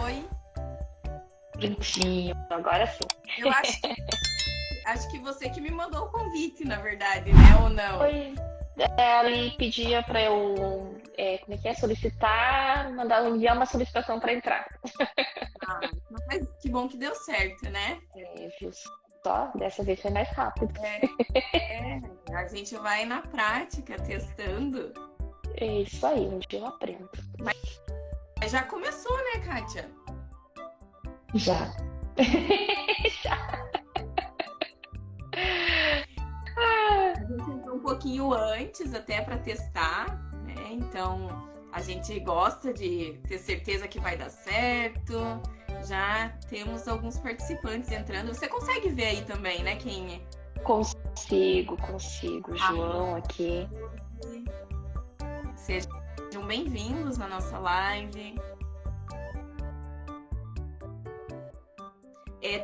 Oi. Prontinho, agora sim. Eu acho que você que me mandou o convite, na verdade, né? Ou não? Foi, ela pedia para eu, como é que é? Solicitar, enviar uma solicitação para entrar. Ah, mas que bom que deu certo, né? Viu só? Dessa vez foi mais rápido. É, a gente vai na prática testando. É isso aí, um dia eu aprendo. Mas já começou, né, Kátia? Já. A gente entrou um pouquinho antes até para testar, né? Então a gente gosta de ter certeza que vai dar certo. Já temos alguns participantes entrando. Você consegue ver aí também, né? Quem é? Consigo. João aqui. Sejam bem-vindos na nossa live.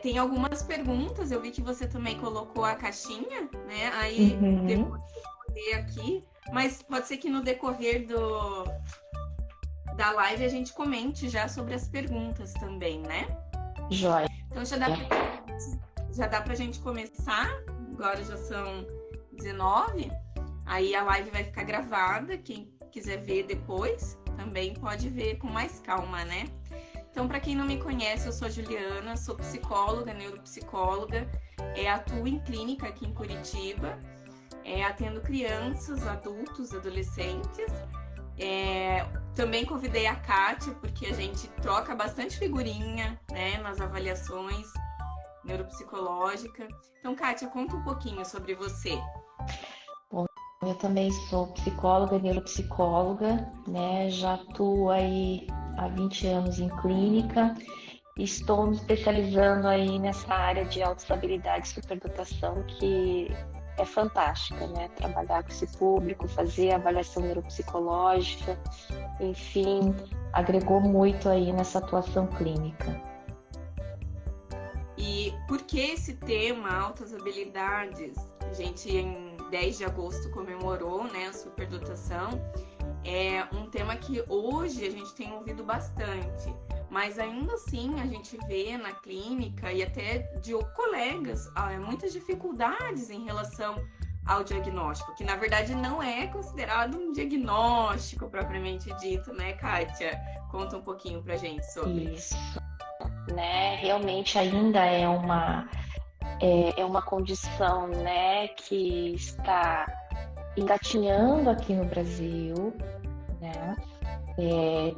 Tem algumas perguntas, eu vi que você também colocou a caixinha, né? Aí depois eu vou ler aqui, mas pode ser que no decorrer da live a gente comente já sobre as perguntas também, né? Joia. Então já dá pra gente começar. Agora já são 19. Aí a live vai ficar gravada. Quem quiser ver depois também pode ver com mais calma, né? Então, para quem não me conhece, eu sou a Juliana, sou psicóloga, neuropsicóloga, atuo em clínica aqui em Curitiba, atendo crianças, adultos, adolescentes. Também convidei a Kátia, porque a gente troca bastante figurinha, né, nas avaliações neuropsicológicas. Então, Kátia, conta um pouquinho sobre você. Bom, eu também sou psicóloga, neuropsicóloga, né? Já atuo aí há 20 anos em clínica. Estou me especializando aí nessa área de autoestabilidade e superdotação, que é fantástica, né? Trabalhar com esse público, fazer avaliação neuropsicológica, enfim, agregou muito aí nessa atuação clínica. E por que esse tema, altas habilidades? A gente em 10 de agosto comemorou, né, a superdotação. É um tema que hoje a gente tem ouvido bastante, mas ainda assim a gente vê na clínica e até de colegas muitas dificuldades em relação ao diagnóstico, que na verdade não é considerado um diagnóstico propriamente dito, né, Kátia? Conta um pouquinho pra gente sobre isso. Né? Realmente ainda é uma condição, né, que está engatinhando aqui no Brasil, né?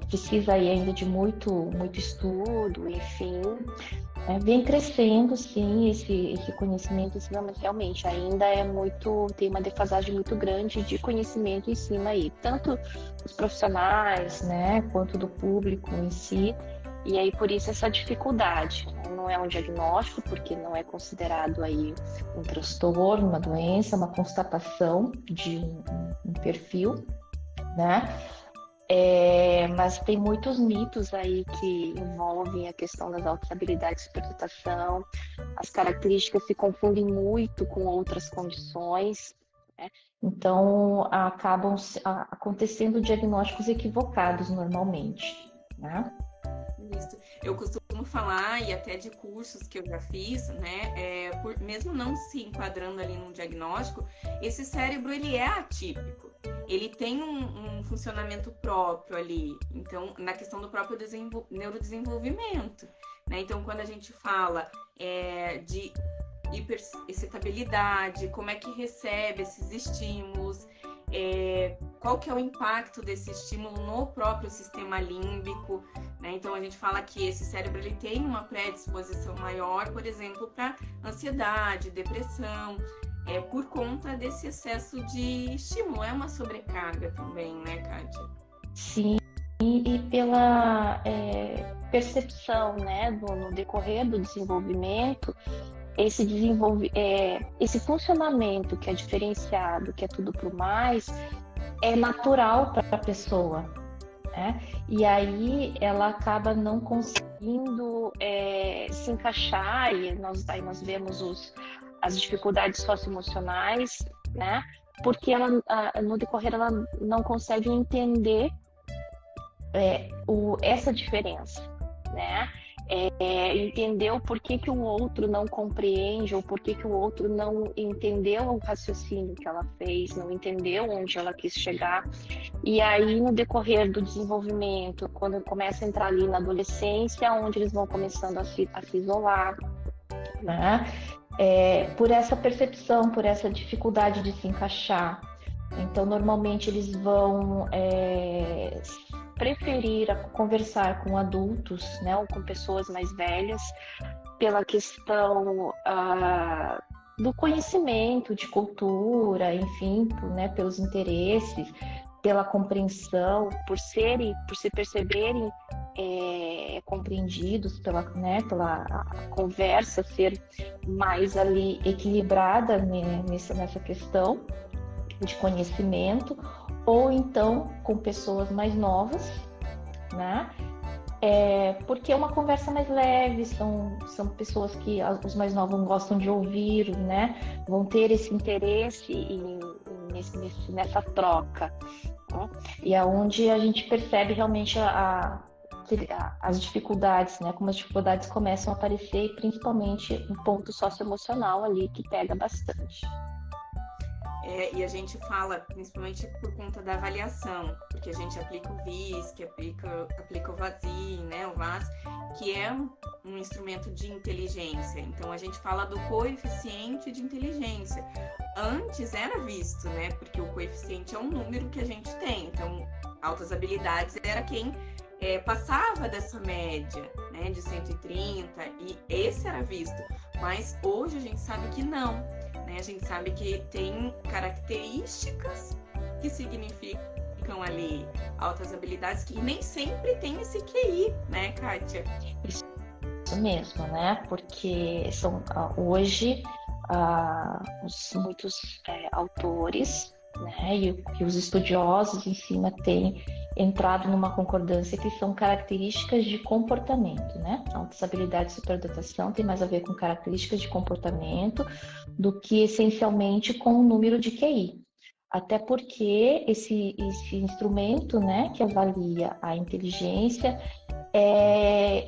Precisa aí ainda de muito estudo, enfim. Vem crescendo, sim, esse conhecimento, mas realmente ainda tem uma defasagem muito grande de conhecimento em cima aí, tanto dos profissionais, né, quanto do público em si. E aí, por isso, essa dificuldade, né? Não é um diagnóstico, porque não é considerado aí um transtorno, uma doença, uma constatação de um perfil, né? Mas tem muitos mitos aí que envolvem a questão das altas habilidades de superdotação. As características se confundem muito com outras condições, né? Então, acabam acontecendo diagnósticos equivocados normalmente, né? isso. Eu costumo falar, e até de cursos que eu já fiz, né, mesmo não se enquadrando ali num diagnóstico, esse cérebro, ele é atípico. Ele tem um funcionamento próprio ali, então, na questão do próprio neurodesenvolvimento, né? Então, quando a gente fala de hiperexcitabilidade, como é que recebe esses estímulos, qual que é o impacto desse estímulo no próprio sistema límbico, né? Então a gente fala que esse cérebro ele tem uma predisposição maior, por exemplo, para ansiedade, depressão, por conta desse excesso de estímulo. É uma sobrecarga também, né, Kátia? Sim, e pela percepção, né, no decorrer do desenvolvimento, esse funcionamento que é diferenciado, que é tudo pro mais, é natural para a pessoa, né? E aí ela acaba não conseguindo se encaixar, e aí nós vemos as dificuldades socioemocionais, né? Porque no decorrer ela não consegue entender essa diferença, né? Entender o porquê que o outro não compreende, ou porquê que o outro não entendeu o raciocínio que ela fez, não entendeu onde ela quis chegar. E aí, no decorrer do desenvolvimento, quando começa a entrar ali na adolescência, onde eles vão começando a se isolar, né? Por essa percepção, por essa dificuldade de se encaixar. Então, normalmente, eles vão preferir conversar com adultos, né, ou com pessoas mais velhas, pela questão do conhecimento, de cultura, enfim, né, pelos interesses, pela compreensão, por se perceberem compreendidos pela conversa ser mais ali equilibrada, né, nessa questão de conhecimento, ou então com pessoas mais novas, né? Porque é uma conversa mais leve, são pessoas que os mais novos gostam de ouvir, né? Vão ter esse interesse nessa troca, né? E é onde a gente percebe realmente as dificuldades, né? Como as dificuldades começam a aparecer, principalmente um ponto socioemocional ali que pega bastante. E a gente fala principalmente por conta da avaliação, porque a gente aplica o VISC, aplica o VASI, né, o VAS, que é um instrumento de inteligência. Então a gente fala do coeficiente de inteligência. Antes era visto, né, porque o coeficiente é um número que a gente tem. Então, altas habilidades era quem passava dessa média, né, de 130, e esse era visto. Mas hoje a gente sabe que não. A gente sabe que tem características que significam ali altas habilidades, que nem sempre tem esse QI, né, Kátia? Isso mesmo, né? Porque hoje muitos autores, né, e os estudiosos em cima têm entrado numa concordância que são características de comportamento, né? Altas habilidades de superdotação tem mais a ver com características de comportamento do que essencialmente com o número de QI. Até porque esse instrumento, né, que avalia a inteligência,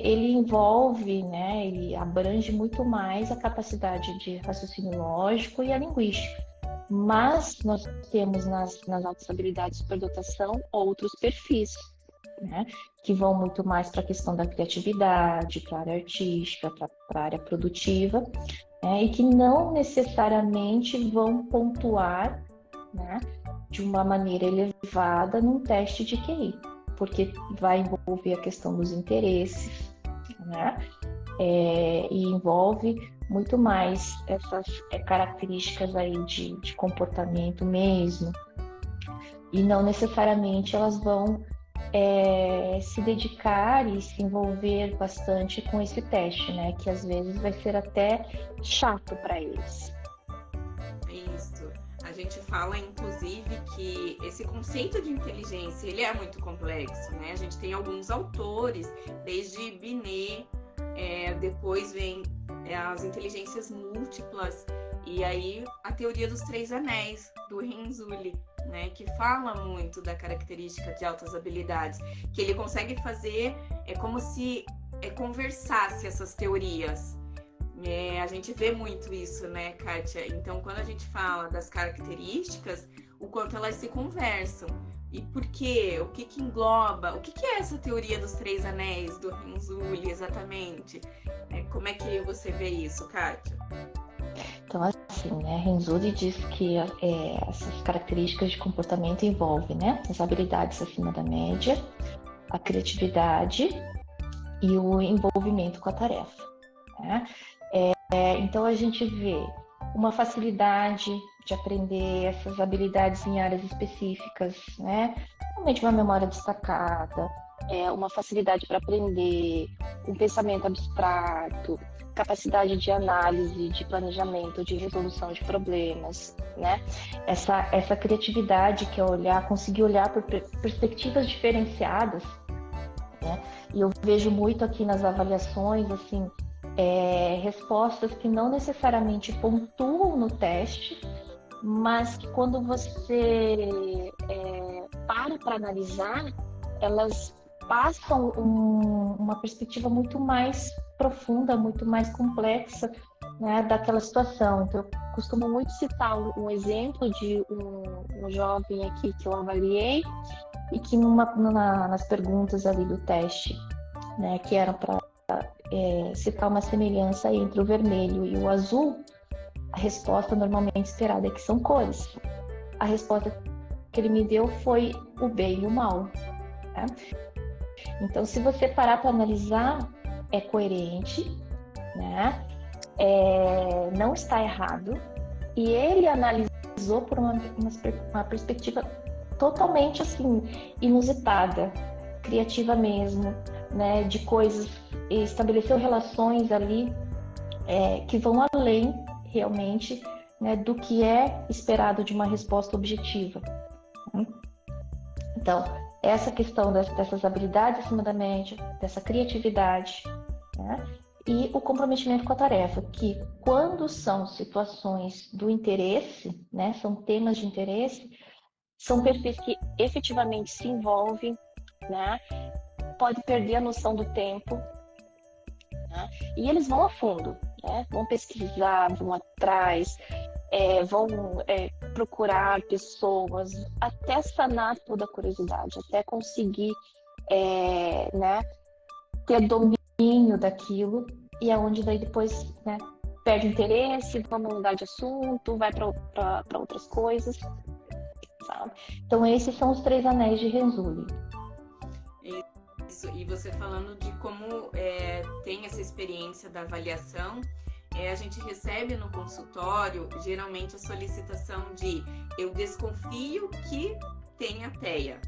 ele envolve, né, ele abrange muito mais a capacidade de raciocínio lógico e a linguística. Mas nós temos nas altas habilidades de superdotação outros perfis, né, que vão muito mais para a questão da criatividade, para a área artística, para a área produtiva, né, e que não necessariamente vão pontuar, né, de uma maneira elevada num teste de QI, porque vai envolver a questão dos interesses, né, e envolve muito mais essas características aí de comportamento mesmo, e não necessariamente elas vão se dedicar e se envolver bastante com esse teste, né? Que às vezes vai ser até chato para eles. Isso. A gente fala, inclusive, que esse conceito de inteligência, ele é muito complexo, né? A gente tem alguns autores, desde Binet, depois vem as inteligências múltiplas, e aí a teoria dos 3 anéis, do Renzulli, né, que fala muito da característica de altas habilidades, que ele consegue fazer, como se conversasse essas teorias. A gente vê muito isso, né, Kátia? Então, quando a gente fala das características, o quanto elas se conversam. E por quê? O que engloba? O que é essa teoria dos 3 anéis do Renzulli, exatamente? Como é que você vê isso, Kátia? Então, assim, né, Renzulli diz que essas características de comportamento envolvem, né, as habilidades acima da média, a criatividade e o envolvimento com a tarefa, né? Então, a gente vê uma facilidade de aprender essas habilidades em áreas específicas, né? Realmente uma memória destacada, uma facilidade para aprender, um pensamento abstrato, capacidade de análise, de planejamento, de resolução de problemas, né? Essa criatividade que é conseguir olhar por perspectivas diferenciadas, né? E eu vejo muito aqui nas avaliações, assim, respostas que não necessariamente pontuam no teste, mas que quando você para analisar, elas passam uma perspectiva muito mais profunda, muito mais complexa, né, daquela situação. Então, eu costumo muito citar um exemplo de um jovem aqui que eu avaliei e que nas perguntas ali do teste, né, que eram para citar uma semelhança entre o vermelho e o azul, a resposta normalmente esperada é que são cores. A resposta que ele me deu foi o bem e o mal, né? Então, se você parar para analisar, é coerente, né? Não está errado, e ele analisou por uma perspectiva totalmente assim inusitada, criativa mesmo, né? De coisas, estabeleceu relações ali que vão além realmente, né, do que é esperado de uma resposta objetiva. Então, essa questão dessas habilidades acima da média, dessa criatividade, né, e o comprometimento com a tarefa, que quando são situações do interesse, né, são temas de interesse, são perfis que efetivamente se envolvem, né, pode perder a noção do tempo, né, e eles vão a fundo, né, vão pesquisar, vão atrás, vão procurar pessoas, até sanar toda a curiosidade, até conseguir né, ter domínio daquilo, e é onde daí depois, né, perde o interesse, vamos mudar de assunto, vai para outras coisas, sabe? Então esses são os 3 anéis de Renzulli. Isso, e você falando de como tem essa experiência da avaliação, a gente recebe no consultório, geralmente, a solicitação de eu desconfio que tenha TEA.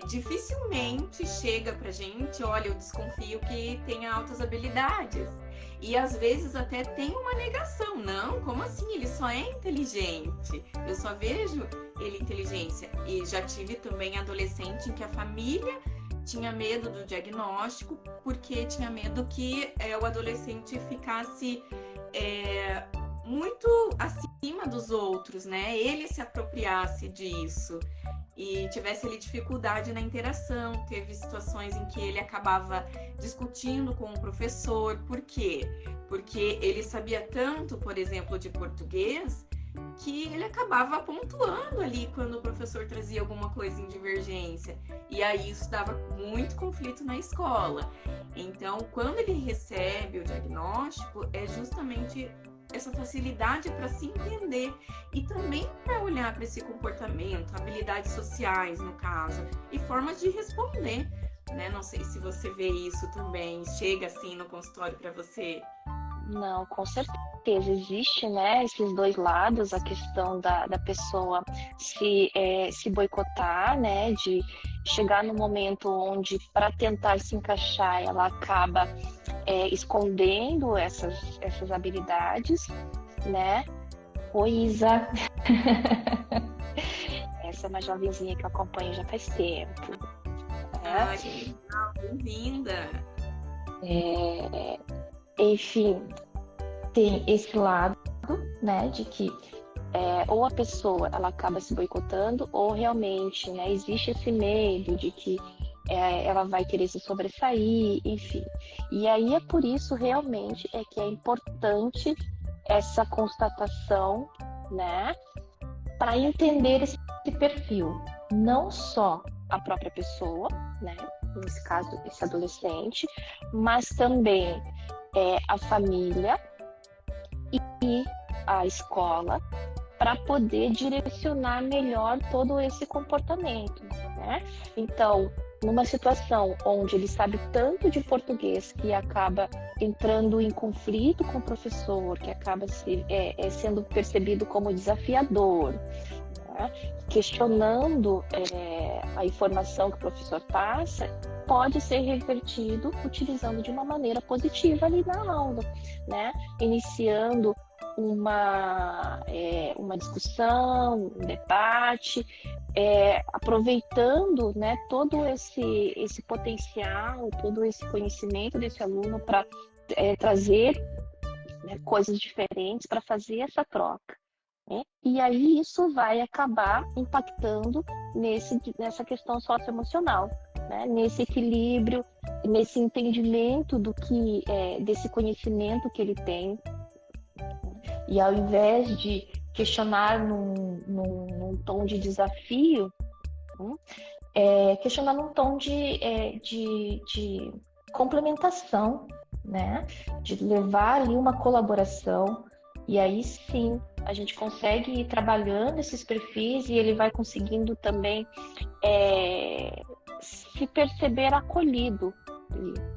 Dificilmente chega pra gente, olha, eu desconfio que tenha altas habilidades. E às vezes até tem uma negação. Não, como assim? Ele só é inteligente. Eu só vejo ele inteligência. E já tive também adolescente em que a família tinha medo do diagnóstico, porque tinha medo que o adolescente ficasse muito acima dos outros, né? Ele se apropriasse disso e tivesse ali dificuldade na interação. Teve situações em que ele acabava discutindo com o professor. Por quê? Porque ele sabia tanto, por exemplo, de português, que ele acabava pontuando ali quando o professor trazia alguma coisa em divergência. E aí isso dava muito conflito na escola. Então, quando ele recebe o diagnóstico, é justamente essa facilidade para se entender e também para olhar para esse comportamento, habilidades sociais, no caso, e formas de responder, né? Não sei se você vê isso também, chega assim no consultório para você. Não, com certeza existe, né, esses 2 lados, a questão da pessoa se boicotar, né, de chegar no momento onde, para tentar se encaixar, ela acaba escondendo essas habilidades, né? Oi, Isa! Essa é uma jovenzinha que eu acompanho já faz tempo. Ah, que legal, bem-vinda! Enfim, tem esse lado, né, de que ou a pessoa ela acaba se boicotando, ou realmente, né, existe esse medo de que ela vai querer se sobressair, enfim. E aí é por isso realmente que é importante essa constatação, né, para entender esse perfil, não só a própria pessoa, né, nesse caso esse adolescente, mas também a família e a escola, para poder direcionar melhor todo esse comportamento, né? Então, numa situação onde ele sabe tanto de português que acaba entrando em conflito com o professor, que acaba sendo percebido como desafiador, né? Questionando a informação que o professor passa, pode ser revertido utilizando de uma maneira positiva ali na aula, né? Iniciando uma discussão, um debate, aproveitando, né, todo esse potencial, todo esse conhecimento desse aluno para trazer, né, coisas diferentes para fazer essa troca, né? E aí isso vai acabar impactando nessa questão socioemocional, né? Nesse equilíbrio, nesse entendimento do que desse conhecimento que ele tem. E ao invés de questionar num tom de desafio, questionar num tom de complementação, né? De levar ali uma colaboração, e aí sim a gente consegue ir trabalhando esses perfis e ele vai conseguindo também se perceber acolhido,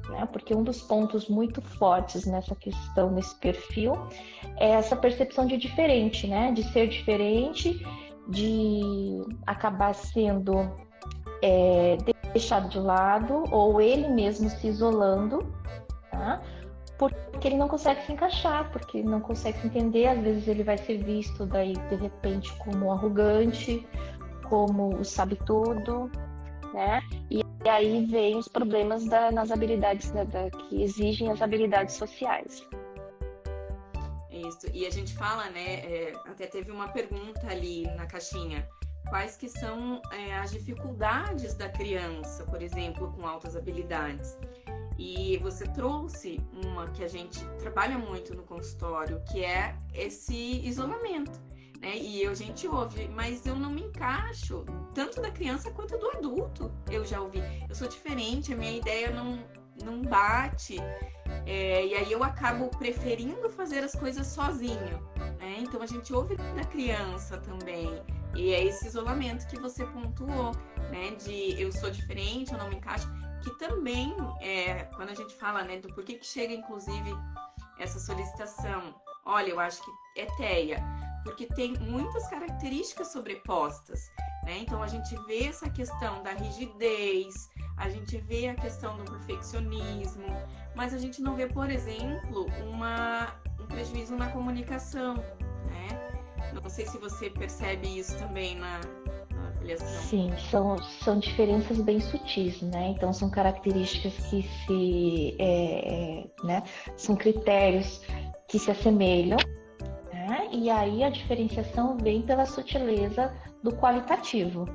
né? Porque um dos pontos muito fortes nessa questão, nesse perfil, é essa percepção de diferente, né? De ser diferente, de acabar sendo deixado de lado, ou ele mesmo se isolando, tá? Porque ele não consegue se encaixar, porque ele não consegue se entender. Às vezes ele vai ser visto daí de repente como arrogante, como o sabe tudo, né? E aí vem os problemas nas habilidades que exigem as habilidades sociais. Isso. E a gente fala, né? Até teve uma pergunta ali na caixinha. Quais que são as dificuldades da criança, por exemplo, com altas habilidades? E você trouxe uma que a gente trabalha muito no consultório, que é esse isolamento, né? E a gente ouve, mas eu não me encaixo, tanto da criança quanto do adulto. Eu já ouvi, eu sou diferente, a minha ideia não bate, e aí eu acabo preferindo fazer as coisas sozinho, né? Então a gente ouve da criança também. E é esse isolamento que você pontuou, né? De eu sou diferente, eu não me encaixo. Que também, quando a gente fala, né, do porquê que chega, inclusive, essa solicitação. Olha, eu acho que é TEA, porque tem muitas características sobrepostas, né? Então, a gente vê essa questão da rigidez, a gente vê a questão do perfeccionismo, mas a gente não vê, por exemplo, um prejuízo na comunicação, né? Não sei se você percebe isso também na avaliação. Sim, são diferenças bem sutis, né? Então são características que né? São critérios que se assemelham, né? E aí a diferenciação vem pela sutileza do qualitativo,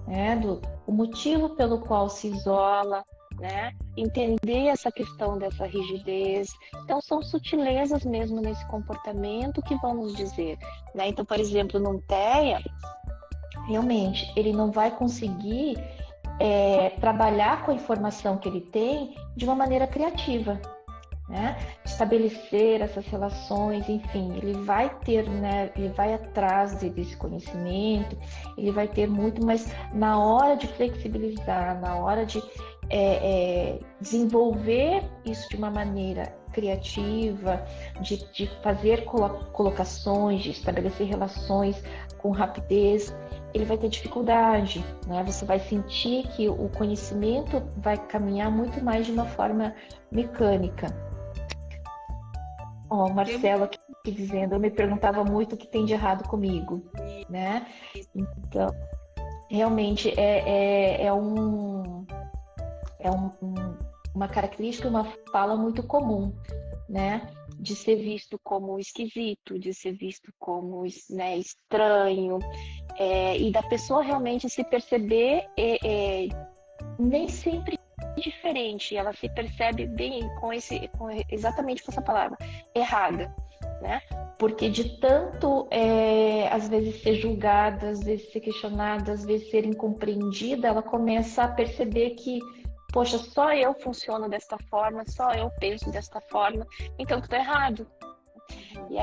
né? O motivo pelo qual se isola, né? Entender essa questão dessa rigidez. Então são sutilezas mesmo nesse comportamento que vão nos dizer, né? Então, por exemplo, no TEA, realmente ele não vai conseguir trabalhar com a informação que ele tem de uma maneira criativa, né? Estabelecer essas relações, enfim, ele vai ter, né? Ele vai atrás desse conhecimento, ele vai ter muito, mas na hora de flexibilizar, na hora de desenvolver isso de uma maneira criativa, de fazer colocações, de estabelecer relações com rapidez, ele vai ter dificuldade, né? Você vai sentir que o conhecimento vai caminhar muito mais de uma forma mecânica. Ó, o Marcelo aqui dizendo, eu me perguntava muito o que tem de errado comigo, né? Então, realmente uma característica, uma fala muito comum, né? De ser visto como esquisito, de ser visto como, né, estranho, e da pessoa realmente se perceber nem sempre diferente, ela se percebe bem exatamente com essa palavra, errada, né? Porque de tanto, às vezes, ser julgada, às vezes ser questionada, às vezes ser incompreendida, ela começa a perceber que, poxa, só eu funciono desta forma, só eu penso desta forma, então tudo é errado. E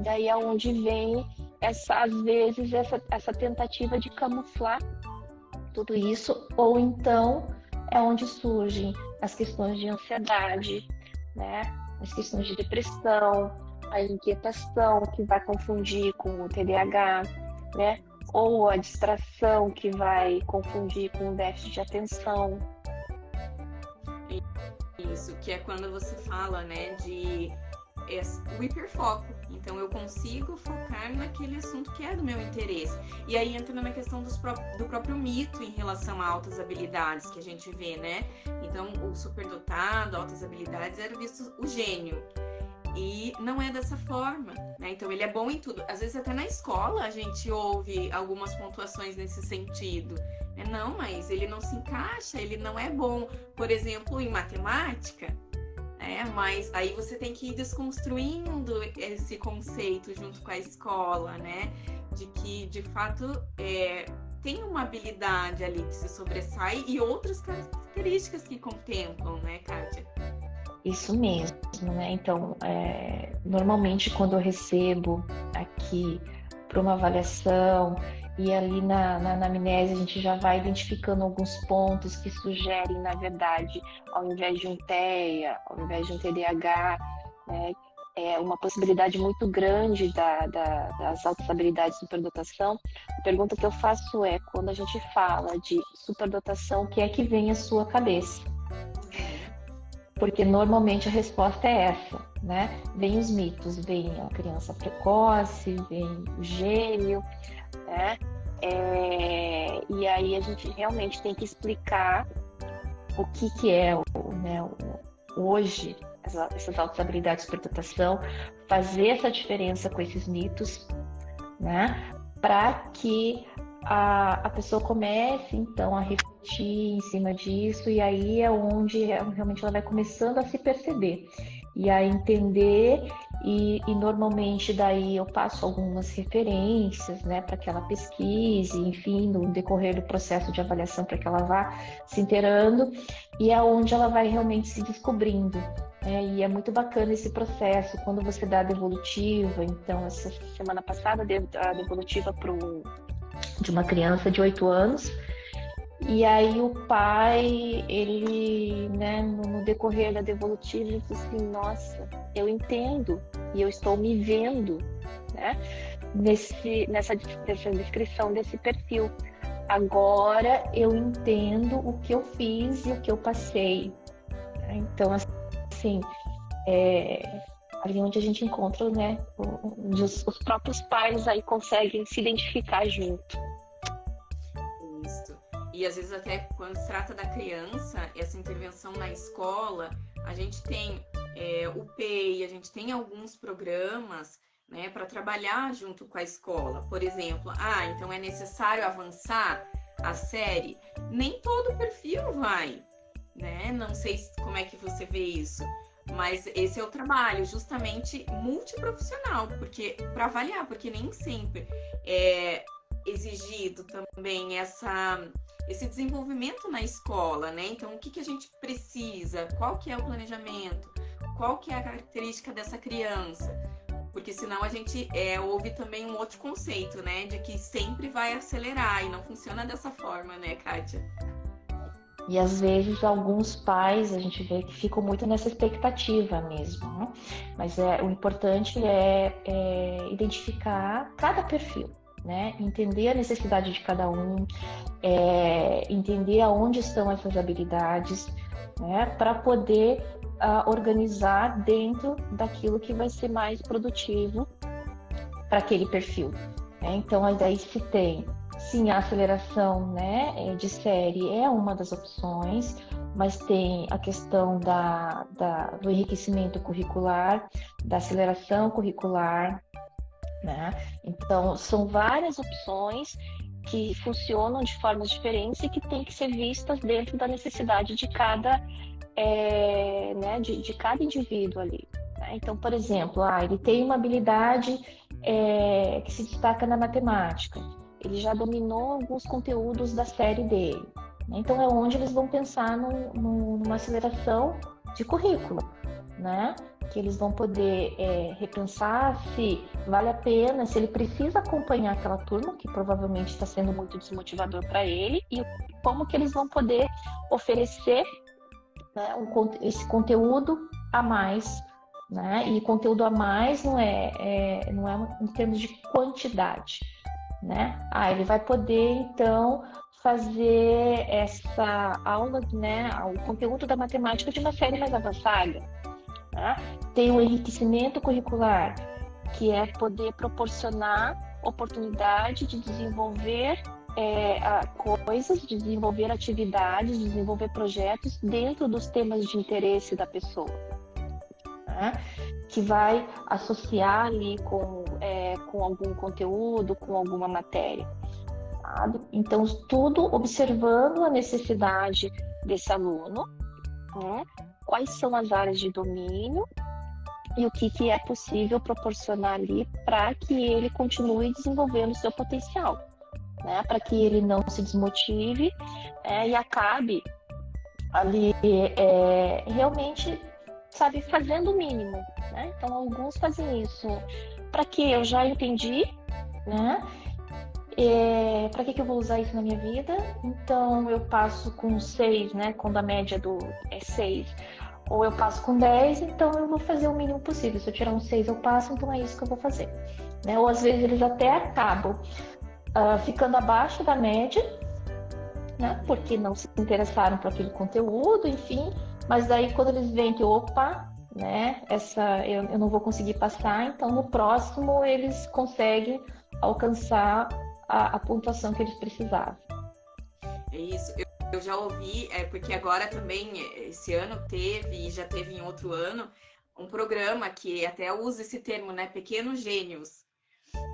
daí é onde vem, às vezes, essa tentativa de camuflar tudo isso, ou então é onde surgem as questões de ansiedade, né? As questões de depressão, a inquietação que vai confundir com o TDAH, né? Ou a distração que vai confundir com o déficit de atenção. Isso, que é quando você fala, né, de o hiperfoco. Então, eu consigo focar naquele assunto que é do meu interesse. E aí entra na questão do próprio mito em relação a altas habilidades que a gente vê, né? Então, o superdotado, altas habilidades, era visto o gênio. E não é dessa forma, né? Então, ele é bom em tudo. Às vezes, até na escola, a gente ouve algumas pontuações nesse sentido. Não, mas ele não se encaixa, ele não é bom, por exemplo, em matemática, mas aí você tem que ir desconstruindo esse conceito junto com a escola, né? De que, de fato, tem uma habilidade ali que se sobressai e outras características que contemplam, né, Kátia? Isso mesmo, né? Então, normalmente quando eu recebo aqui para uma avaliação e ali na anamnese a gente já vai identificando alguns pontos que sugerem, na verdade, ao invés de um TEA, ao invés de um TDAH, né? É uma possibilidade muito grande das altas habilidades de superdotação. A pergunta que eu faço é, quando a gente fala de superdotação, o que é que vem à sua cabeça? Porque normalmente a resposta é essa, né? Vem os mitos, vem a criança precoce, vem o gênio, né? E aí a gente realmente tem que explicar o que é hoje essas altas habilidades de superdotação, fazer essa diferença com esses mitos, né? Para que a pessoa comece, então, a refletir em cima disso, e aí é onde realmente ela vai começando a se perceber e a entender, e normalmente daí eu passo algumas referências, né, para que ela pesquise, enfim, no decorrer do processo de avaliação, para que ela vá se inteirando, e é onde ela vai realmente se descobrindo. E é muito bacana esse processo, quando você dá a devolutiva. Então, essa semana passada, a devolutiva de uma criança de 8 anos, e aí o pai, ele, né, no decorrer da devolutiva, ele disse assim, nossa, eu entendo, e eu estou me vendo, né, nessa descrição desse perfil. Agora eu entendo o que eu fiz e o que eu passei. Então, assim, ali onde a gente encontra, né, os próprios pais aí conseguem se identificar junto. Isso. E às vezes até quando se trata da criança, essa intervenção na escola, a gente tem o PEI, a gente tem alguns programas, né, para trabalhar junto com a escola. Por exemplo, então é necessário avançar a série? Nem todo perfil vai, né? Não sei como é que você vê isso. Mas esse é o trabalho justamente multiprofissional, porque para avaliar, porque nem sempre é exigido também esse desenvolvimento na escola, né? Então, o que a gente precisa? Qual que é o planejamento? Qual que é a característica dessa criança? Porque senão a gente ouve também um outro conceito, né? De que sempre vai acelerar, e não funciona dessa forma, né, Kátia? E às vezes alguns pais a gente vê que ficam muito nessa expectativa mesmo, né? Mas o importante é identificar cada perfil, né? Entender a necessidade de cada um, entender aonde estão essas habilidades, né? Para poder organizar dentro daquilo que vai ser mais produtivo para aquele perfil. Né? Então, daí se tem, sim, a aceleração, né, de série é uma das opções, mas tem a questão do enriquecimento curricular, da aceleração curricular, né? Então, são várias opções que funcionam de formas diferentes e que têm que ser vistas dentro da necessidade de cada, né, de cada indivíduo ali. Né? Então, por exemplo, ele tem uma habilidade que se destaca na matemática. Ele já dominou alguns conteúdos da série dele. Né? Então, é onde eles vão pensar numa aceleração de currículo, né? Que eles vão poder repensar se vale a pena, se ele precisa acompanhar aquela turma, que provavelmente está sendo muito desmotivador para ele, e como que eles vão poder oferecer, né, esse conteúdo a mais. Né? E conteúdo a mais não é em termos de quantidade. Né? Ele vai poder, então, fazer essa aula, né, o conteúdo da matemática de uma série mais avançada. Né? Tem o enriquecimento curricular, que é poder proporcionar oportunidade de desenvolver coisas, de desenvolver atividades, de desenvolver projetos dentro dos temas de interesse da pessoa. Né? Que vai associar ali com algum conteúdo, com alguma matéria. Tá? sabe? Então, tudo observando a necessidade desse aluno, né? Quais são as áreas de domínio e o que é possível proporcionar ali para que ele continue desenvolvendo o seu potencial, né? Para que ele não se desmotive e acabe ali realmente, sabe, fazendo o mínimo, né? Então, alguns fazem isso. Para que eu já entendi, né? Para que eu vou usar isso na minha vida? Então, eu passo com 6, né? Quando a média é 6. Ou eu passo com 10, então eu vou fazer o mínimo possível. Se eu tirar um 6, eu passo, então é isso que eu vou fazer, né? Ou às vezes eles até acabam ficando abaixo da média, né? Porque não se interessaram por aquele conteúdo, enfim. Mas daí quando eles veem que, opa, né? Eu não vou conseguir passar, então no próximo eles conseguem alcançar a pontuação que eles precisavam. É isso. Eu já ouvi, porque agora também, esse ano teve, e já teve em outro ano, um programa que até usa esse termo, né? Pequenos gênios.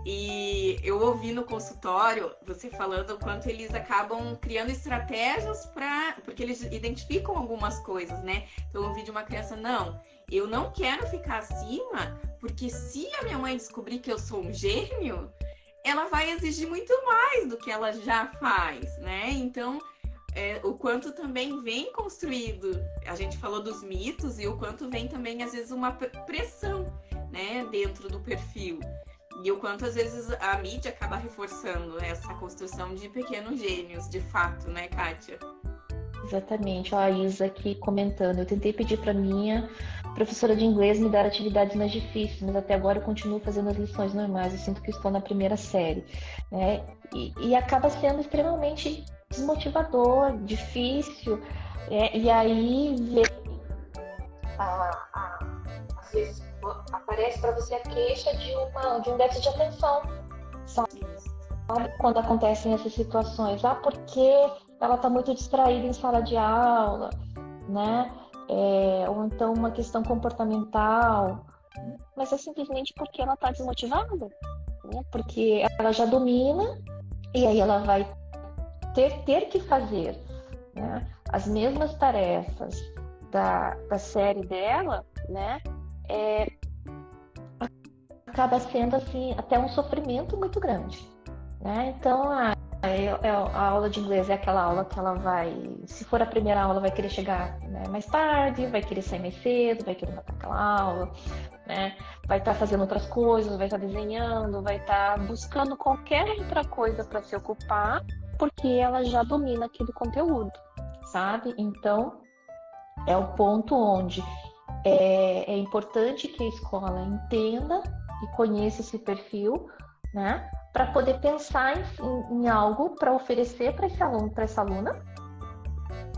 E eu ouvi no consultório você falando o quanto eles acabam criando estratégias porque eles identificam algumas coisas, né? Então eu ouvi de uma criança, não, eu não quero ficar acima, porque se a minha mãe descobrir que eu sou um gênio, ela vai exigir muito mais do que ela já faz, né? Então, o quanto também vem construído, a gente falou dos mitos, e o quanto vem também, às vezes, uma pressão, né, dentro do perfil. E o quanto, às vezes, a mídia acaba reforçando essa construção de pequenos gênios, de fato, né, Kátia? Exatamente. Ó, a Isa aqui comentando. Eu tentei pedir para minha professora de inglês me dar atividades mais difíceis, mas até agora eu continuo fazendo as lições normais. Eu sinto que estou na primeira série, né? E acaba sendo extremamente desmotivador, difícil. E aí às vezes aparece para você a queixa de um déficit de atenção, sabe? Quando acontecem essas situações, porque ela está muito distraída em sala de aula, né? Ou então uma questão comportamental, mas é simplesmente porque ela está desmotivada, né? Porque ela já domina e aí ela vai ter que fazer, né, as mesmas tarefas da série dela, né? Acaba sendo assim até um sofrimento muito grande, né? Então a aula de inglês é aquela aula que ela vai, se for a primeira aula, vai querer chegar, né, mais tarde, vai querer sair mais cedo, vai querer matar aquela aula, né? Vai estar fazendo outras coisas, vai estar desenhando, vai estar buscando qualquer outra coisa para se ocupar, porque ela já domina aquele conteúdo, sabe? Então é o ponto onde é importante que a escola entenda e conheça esse perfil, né? Para poder pensar em algo para oferecer para esse aluno, para essa aluna,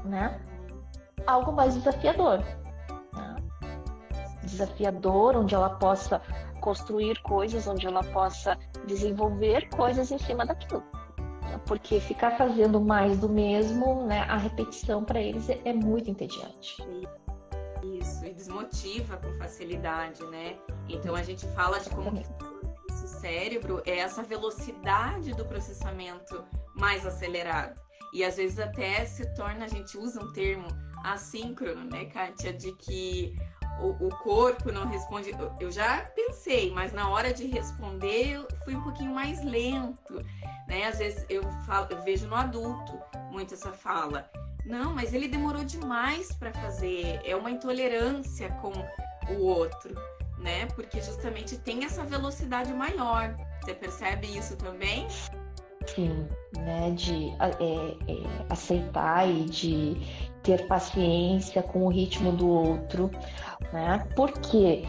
né? Algo mais desafiador, né? Desafiador, onde ela possa construir coisas, onde ela possa desenvolver coisas em cima daquilo. Porque ficar fazendo mais do mesmo, né? A repetição para eles é muito entediante. Isso, e desmotiva com facilidade, né? Então a gente fala de como que o cérebro é essa velocidade do processamento mais acelerado. E às vezes até se torna, a gente usa um termo assíncrono, né, Kátia? De que o corpo não responde. Eu já pensei, mas na hora de responder eu fui um pouquinho mais lento, né? Às vezes eu vejo no adulto muito essa fala. Não, mas ele demorou demais para fazer. É uma intolerância com o outro, né? Porque justamente tem essa velocidade maior. Você percebe isso também? Sim, né? De aceitar e de ter paciência com o ritmo do outro, né? Por quê?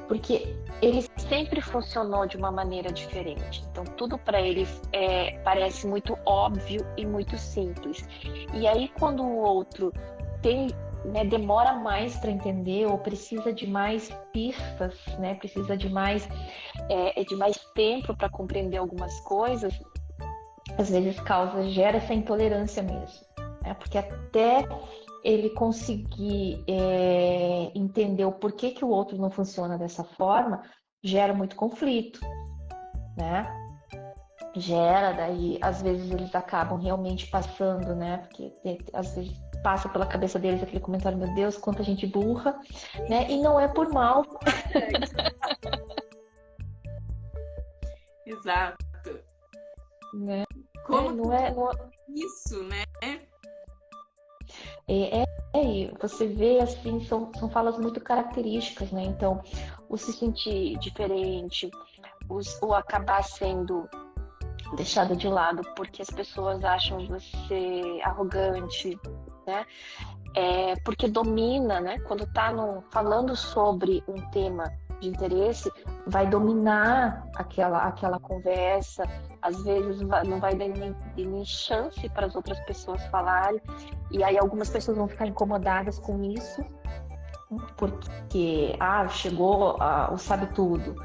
Porque ele sempre funcionou de uma maneira diferente. Então, tudo para ele parece muito óbvio e muito simples. E aí, quando o outro demora mais para entender ou precisa de mais pistas, né? Precisa de mais tempo para compreender algumas coisas, às vezes gera essa intolerância mesmo, né? Porque até ele conseguir entender o porquê que o outro não funciona dessa forma, gera muito conflito, né? gera, daí às vezes eles acabam realmente passando, né? Porque às vezes passa pela cabeça deles aquele comentário, meu Deus, quanta gente burra, né? E não é por mal, Exato. né? Como Não é, isso, né? e você vê assim, são falas muito características, né? Então, o se sentir diferente, o acabar sendo deixado de lado porque as pessoas acham você arrogante, né? Porque domina, né? Quando está falando sobre um tema de interesse, vai dominar aquela conversa, às vezes não vai dar nem chance para as outras pessoas falarem, e aí algumas pessoas vão ficar incomodadas com isso, porque chegou o sabe tudo.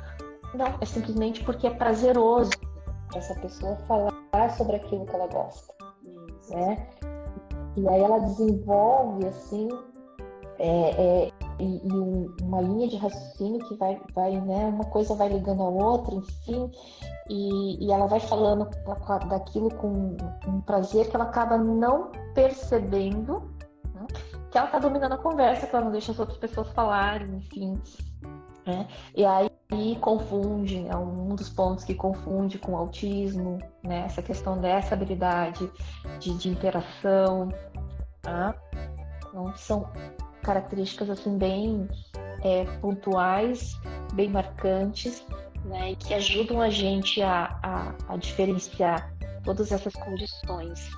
Não, é simplesmente porque é prazeroso para essa pessoa falar sobre aquilo que ela gosta, né? E aí ela desenvolve assim uma linha de raciocínio que vai, né? Uma coisa vai ligando a outra, enfim, e ela vai falando daquilo com um prazer que ela acaba não percebendo, né? Que ela está dominando a conversa, que ela não deixa as outras pessoas falarem, enfim, né? E aí confunde, é um dos pontos que confunde com o autismo, né? Essa questão dessa habilidade de interação, tá? Então, são características assim bem pontuais, bem marcantes, né? E que ajudam a gente a diferenciar todas essas condições.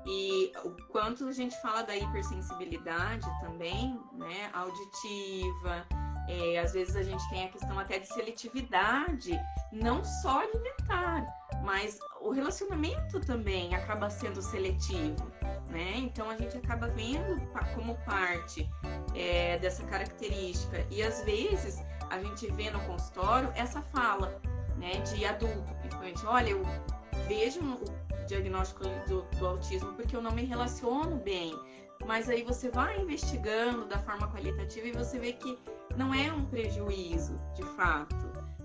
E o quanto a gente fala da hipersensibilidade também, né? Auditiva, às vezes a gente tem a questão até de seletividade, não só alimentar, mas o relacionamento também acaba sendo seletivo, né? Então a gente acaba vendo como parte dessa característica, e às vezes a gente vê no consultório essa fala, né, de adulto, principalmente, olha, eu vejo o diagnóstico do autismo porque eu não me relaciono bem, mas aí você vai investigando da forma qualitativa e você vê que não é um prejuízo, de fato,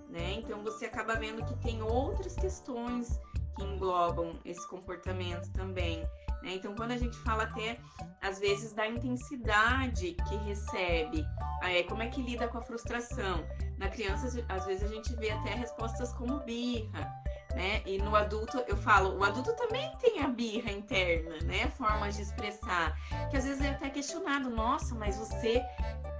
né? Então você acaba vendo que tem outras questões que englobam esse comportamento também, né? Então quando a gente fala até, às vezes, da intensidade que recebe, como é que lida com a frustração? Na criança, às vezes, a gente vê até respostas como birra, né? E no adulto, eu falo, o adulto também tem a birra interna, né? Formas de expressar, que às vezes é até questionado, nossa, mas você...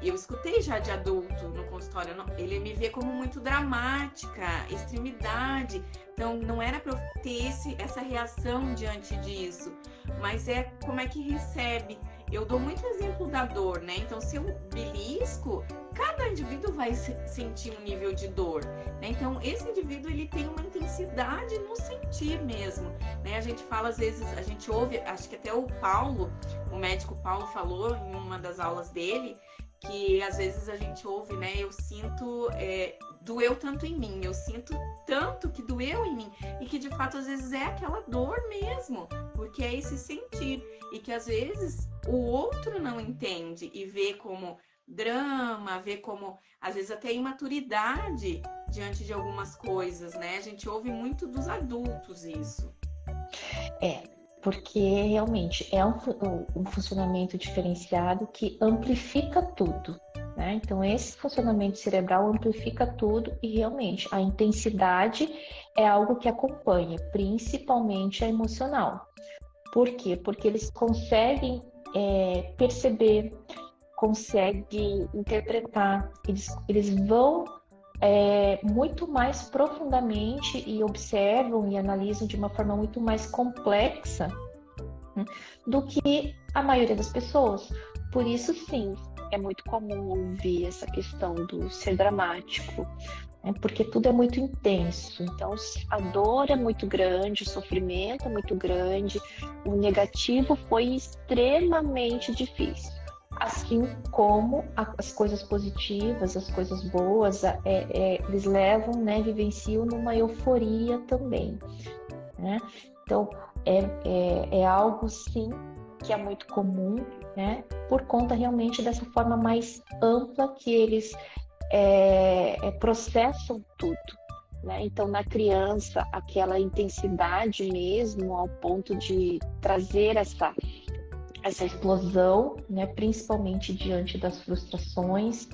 Eu escutei já de adulto no consultório, ele me vê como muito dramática, extremidade, então não era para eu ter essa reação diante disso, mas como é que recebe. Eu dou muito exemplo da dor, né? Então, se eu belisco, cada indivíduo vai sentir um nível de dor, né? Então, esse indivíduo, ele tem uma intensidade no sentir mesmo, né? A gente fala, às vezes, a gente ouve, acho que até o médico Paulo falou em uma das aulas dele, que às vezes a gente ouve, né? Eu sinto, doeu tanto em mim, eu sinto tanto que doeu em mim, e que de fato às vezes é aquela dor mesmo, porque é esse sentir, e que às vezes o outro não entende e vê como drama, vê como às vezes até imaturidade diante de algumas coisas, né? A gente ouve muito dos adultos isso. Porque realmente é um funcionamento diferenciado que amplifica tudo, né? Então, esse funcionamento cerebral amplifica tudo e realmente a intensidade é algo que acompanha, principalmente a emocional. Por quê? Porque eles conseguem perceber, conseguem interpretar, eles vão muito mais profundamente e observam e analisam de uma forma muito mais complexa, né, do que a maioria das pessoas. Por isso, sim, é muito comum ouvir essa questão do ser dramático, né, porque tudo é muito intenso. Então, a dor é muito grande, o sofrimento é muito grande, o negativo foi extremamente difícil. Assim como as coisas positivas, as coisas boas, eles levam, né, vivenciam numa euforia também, né? Então, é algo, sim, que é muito comum, né? Por conta realmente dessa forma mais ampla que eles processam tudo, né? Então, na criança, aquela intensidade mesmo, ao ponto de trazer essa explosão, né? Principalmente diante das frustrações.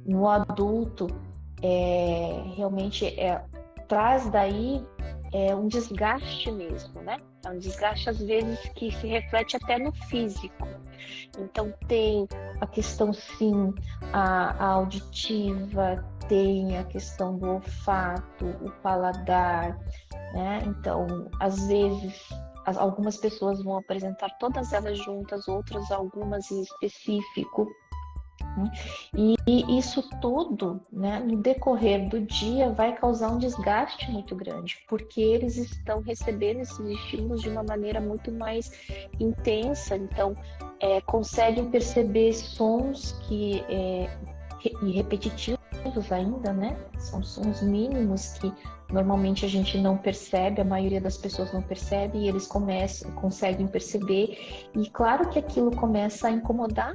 No adulto, realmente traz daí um desgaste mesmo, né? É um desgaste, às vezes, que se reflete até no físico. Então, tem a questão, sim, a auditiva, tem a questão do olfato, o paladar, né? Então, às vezes, algumas pessoas vão apresentar todas elas juntas, outras algumas em específico. E isso tudo, né, no decorrer do dia, vai causar um desgaste muito grande, porque eles estão recebendo esses estímulos de uma maneira muito mais intensa. Então, conseguem perceber sons e repetitivos ainda, né? São sons mínimos que normalmente a gente não percebe, a maioria das pessoas não percebe, e eles conseguem perceber. E claro que aquilo começa a incomodar,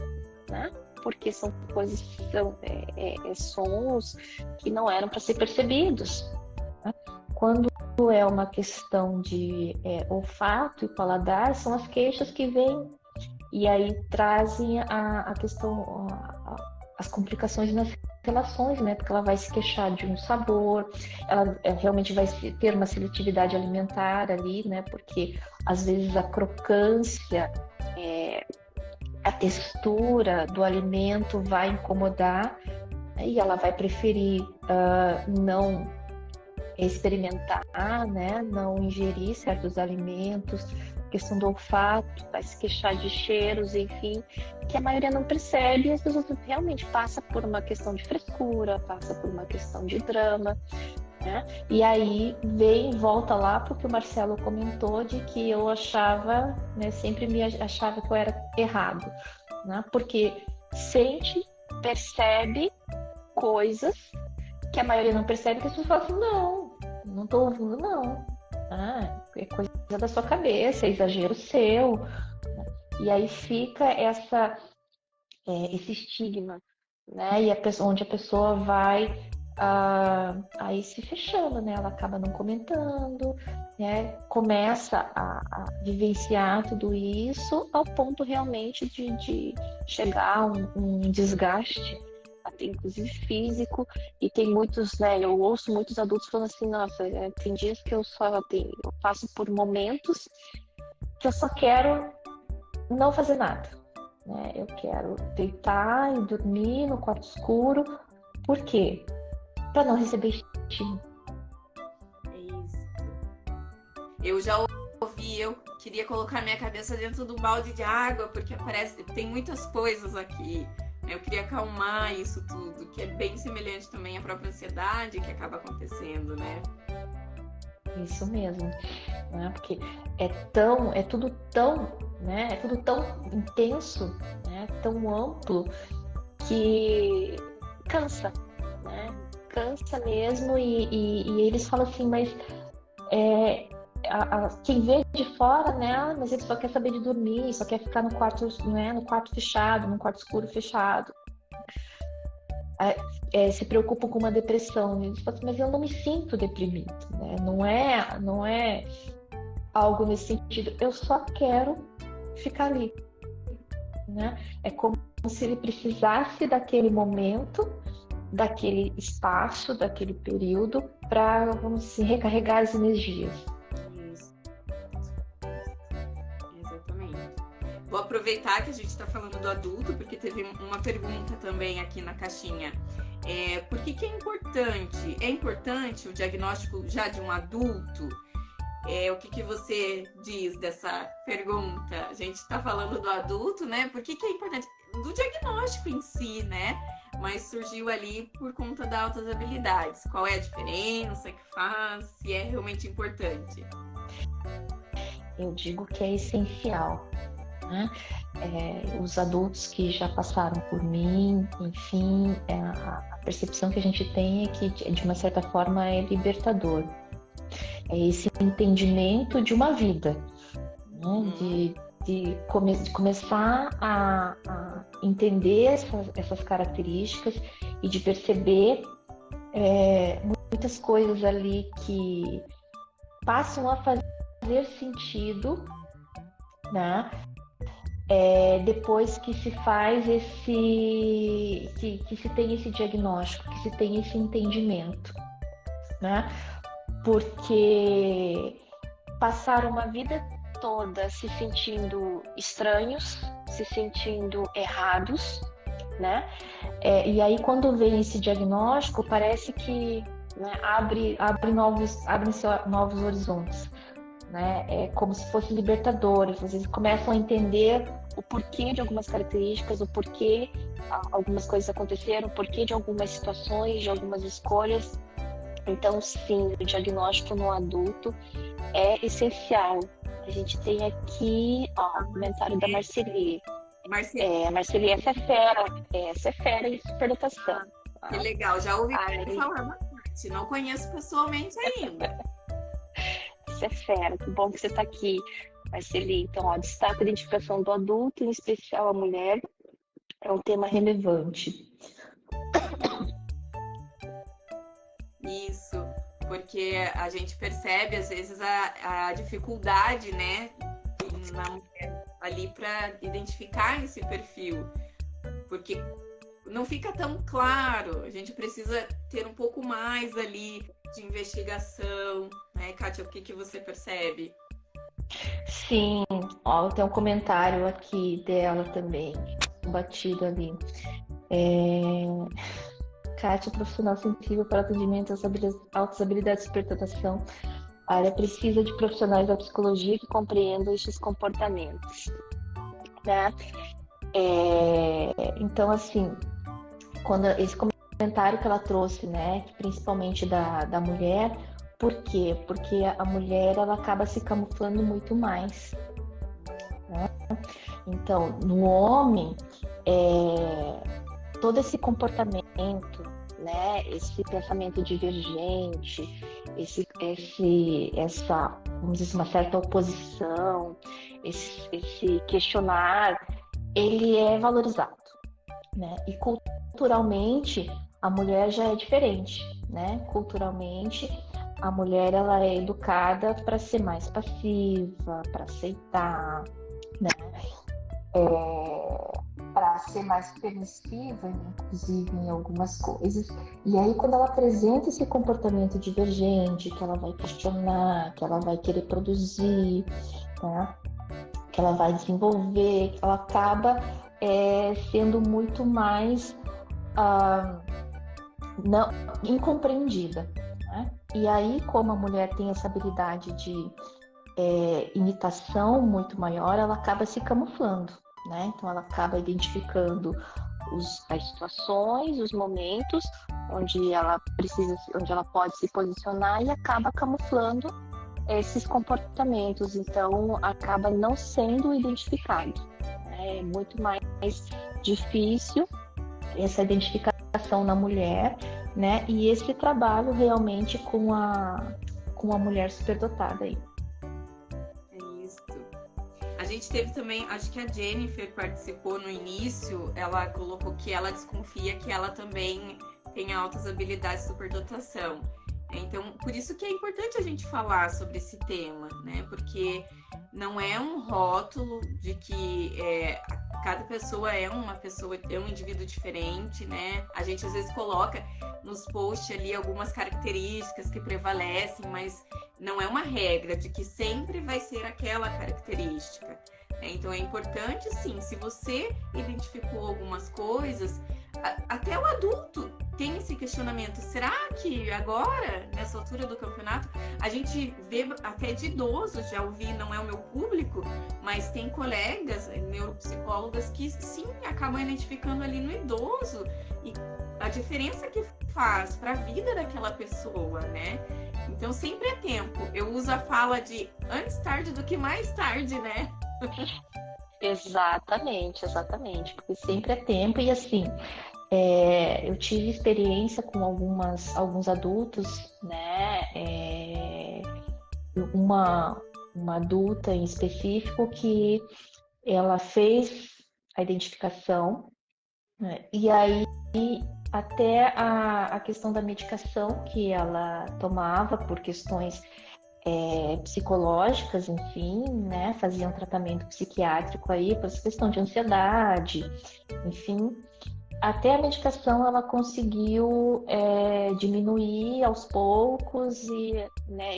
né? Porque são coisas, são sons que não eram para ser percebidos, né? Quando é uma questão de olfato e paladar, são as queixas que vêm e aí trazem a questão, as complicações nas relações, né? Porque ela vai se queixar de um sabor, ela realmente vai ter uma seletividade alimentar ali, né? Porque às vezes a crocância, a textura do alimento vai incomodar, né? E ela vai preferir não experimentar, né? Não ingerir certos alimentos. A questão do olfato, vai se queixar de cheiros, enfim, que a maioria não percebe, e as pessoas realmente passam por uma questão de frescura, passa por uma questão de drama, né? E aí volta lá porque o Marcelo comentou de que eu achava, né, sempre me achava que eu era errado, né? Porque sente, percebe coisas que a maioria não percebe, que as pessoas falam assim, não tô ouvindo, não. É coisa da sua cabeça, é exagero seu. E aí fica esse estigma, né? E onde a pessoa vai aí se fechando, né? Ela acaba não comentando, né? Começa a vivenciar tudo isso ao ponto realmente de chegar a um desgaste, até inclusive físico. E tem muitos, né? Eu ouço muitos adultos falando assim, nossa, tem dias que eu passo por momentos que eu só quero não fazer nada, né? Eu quero deitar e dormir no quarto escuro. Por quê? Para não receber estímulo. É isso. Eu já ouvi, eu queria colocar minha cabeça dentro de um balde de água, porque tem muitas coisas aqui. Eu queria acalmar isso tudo, que é bem semelhante também à própria ansiedade que acaba acontecendo, né? Isso mesmo, né? Porque é tudo tão, né? É tudo tão intenso, né? Tão amplo que cansa, né? Cansa mesmo, e eles falam assim, mas quem vê de fora, né? Mas ele só quer saber de dormir, só quer ficar no quarto, né? No quarto fechado, no quarto escuro fechado. Se preocupam com uma depressão, né? Eles falam assim, mas eu não me sinto deprimido, né? Não é algo nesse sentido. Eu só quero ficar ali, né? É como se ele precisasse daquele momento, daquele espaço, daquele período, para, vamos assim, recarregar as energias. Isso. Exatamente. Vou aproveitar que a gente está falando do adulto, porque teve uma pergunta também aqui na caixinha. Por que é importante? É importante o diagnóstico já de um adulto? O que você diz dessa pergunta? A gente está falando do adulto, né? Por que é importante? Do diagnóstico em si, né? Mas surgiu ali por conta das altas habilidades. Qual é a diferença que faz? Se é realmente importante? Eu digo que é essencial, né? Os adultos que já passaram por mim, enfim, a percepção que a gente tem é que, de uma certa forma, é libertador. É esse entendimento de uma vida, né? De começar a entender essas características e de perceber muitas coisas ali que passam a fazer sentido, né? Depois que se faz que se tem esse diagnóstico, que se tem esse entendimento, né? Porque passaram uma vida toda se sentindo estranhos, se sentindo errados, né? E aí quando vem esse diagnóstico, parece que, né, abre novos horizontes, né? É como se fosse libertadores. Vocês começam a entender o porquê de algumas características, o porquê algumas coisas aconteceram, o porquê de algumas situações, de algumas escolhas. Então, sim, o diagnóstico no adulto é essencial. A gente tem aqui o comentário da Marceli. Marceli, essa é fera em superdotação. Que legal, já ouvi falar bastante, não conheço pessoalmente ainda. Isso é fera, que bom que você está aqui, Marceli. Então, destaca a identificação do adulto, em especial a mulher, é um tema relevante. Isso, porque a gente percebe, às vezes, a dificuldade, né, na mulher ali para identificar esse perfil, porque não fica tão claro, a gente precisa ter um pouco mais ali de investigação, né, Kátia, o que você percebe? Sim, tem um comentário aqui dela também, batido ali. Kátia, profissional sensível para atendimento às altas habilidades de superdotação. A área precisa de profissionais da psicologia que compreendam estes comportamentos, né? Então, assim, quando esse comentário que ela trouxe, né, principalmente da mulher, por quê? Porque a mulher, ela acaba se camuflando muito mais, né? Então, no homem, todo esse comportamento, né, esse pensamento divergente, essa, vamos dizer, uma certa oposição, esse questionar, ele é valorizado, né? E culturalmente a mulher já é diferente, né? Culturalmente a mulher, ela é educada para ser mais passiva, para aceitar, né? Para ser mais permissiva, inclusive, em algumas coisas. E aí, quando ela apresenta esse comportamento divergente, que ela vai questionar, que ela vai querer produzir, né? Que ela vai desenvolver, que ela acaba sendo muito mais incompreendida, né? E aí, como a mulher tem essa habilidade de imitação muito maior, ela acaba se camuflando, né? Então ela acaba identificando as situações, os momentos onde ela pode se posicionar e acaba camuflando esses comportamentos. Então acaba não sendo identificado. É muito mais difícil essa identificação na mulher, né? E esse trabalho realmente com a mulher superdotada aí. A gente teve também, acho que a Jennifer participou no início, ela colocou que ela desconfia que ela também tem altas habilidades de superdotação. Então, por isso que é importante a gente falar sobre esse tema, né? Porque não é um rótulo de que cada pessoa é um indivíduo diferente, né? A gente às vezes coloca nos posts ali algumas características que prevalecem, mas não é uma regra de que sempre vai ser aquela característica. Então é importante, sim, se você identificou algumas coisas, até o adulto tem esse questionamento. Será que agora, nessa altura do campeonato, a gente vê até de idosos, já ouvi, não é o meu público, mas tem colegas neuropsicólogas que sim, acabam identificando ali no idoso e a diferença que faz para a vida daquela pessoa, né? Então sempre é tempo. Eu uso a fala de antes tarde do que mais tarde, né? Exatamente, porque sempre é tempo. E assim, eu tive experiência com alguns adultos, né? Uma adulta em específico que ela fez a identificação, né? E aí até a questão da medicação que ela tomava por questões psicológicas, enfim, né? Fazia um tratamento psiquiátrico aí por essa questão de ansiedade, enfim. Até a medicação ela conseguiu diminuir aos poucos e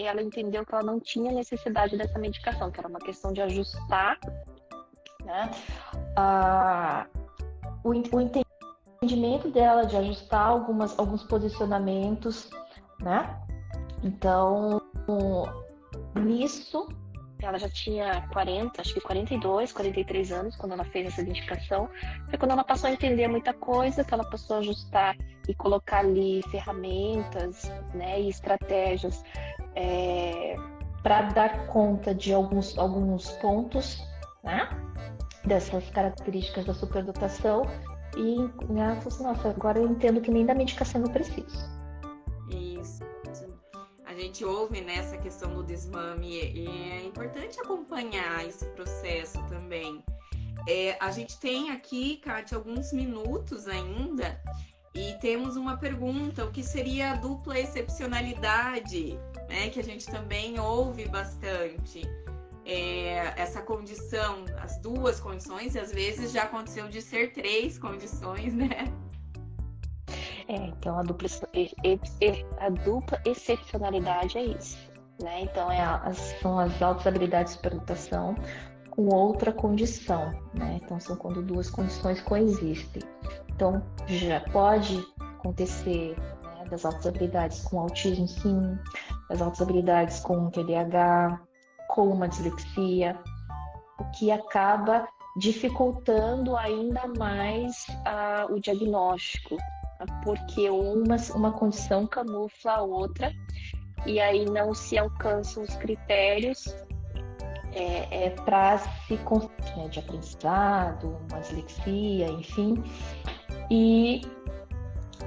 ela entendeu que ela não tinha necessidade dessa medicação, que era uma questão de ajustar, né? O entendimento dela de ajustar alguns posicionamentos, né? Então, nisso, ela já tinha 42, 43 anos quando ela fez essa identificação. Foi quando ela passou a entender muita coisa, que ela passou a ajustar e colocar ali ferramentas, né, e estratégias para dar conta de alguns pontos, né, dessas características da superdotação. E ela falou assim, nossa, agora eu entendo que nem da medicação eu preciso. Isso. A gente ouve nessa questão do desmame e é importante acompanhar esse processo também. A gente tem aqui, Kátia, alguns minutos ainda e temos uma pergunta, o que seria a dupla excepcionalidade, né, que a gente também ouve bastante. Essa condição, as duas condições, e às vezes já aconteceu de ser 3 condições, né? Então a dupla excepcionalidade é isso, né? Então são as altas habilidades de superdotação com outra condição, né? Então são quando 2 condições coexistem. Então já pode acontecer, né, das altas habilidades com autismo, sim, das altas habilidades com TDAH, com uma dislexia, o que acaba dificultando ainda mais o diagnóstico, porque uma condição camufla a outra e aí não se alcançam os critérios para se construir, né, de aprendizado, uma dislexia, enfim, e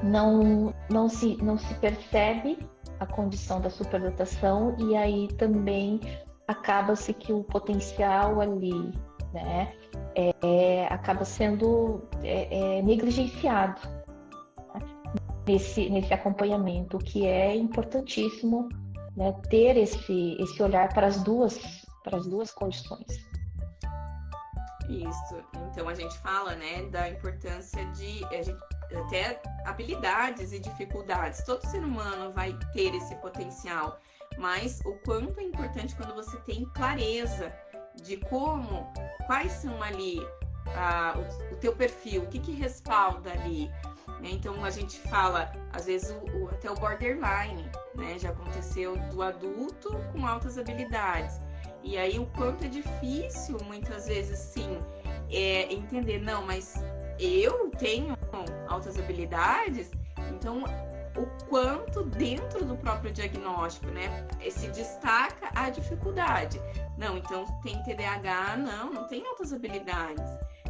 não se percebe a condição da superdotação e aí também acaba-se que o potencial ali, né, acaba sendo negligenciado, né, nesse acompanhamento, que é importantíssimo, né, ter esse olhar para as duas condições. Isso. Então a gente fala, né, da importância de até habilidades e dificuldades. Todo ser humano vai ter esse potencial. Mas o quanto é importante quando você tem clareza de quais são ali o teu perfil, o que respalda ali. Né? Então a gente fala, às vezes, até o borderline, né? Já aconteceu do adulto com altas habilidades. E aí o quanto é difícil, muitas vezes, sim, entender, não, mas eu tenho altas habilidades, então o quanto dentro do próprio diagnóstico, né, se destaca a dificuldade. Não, então tem TDAH, não tem altas habilidades.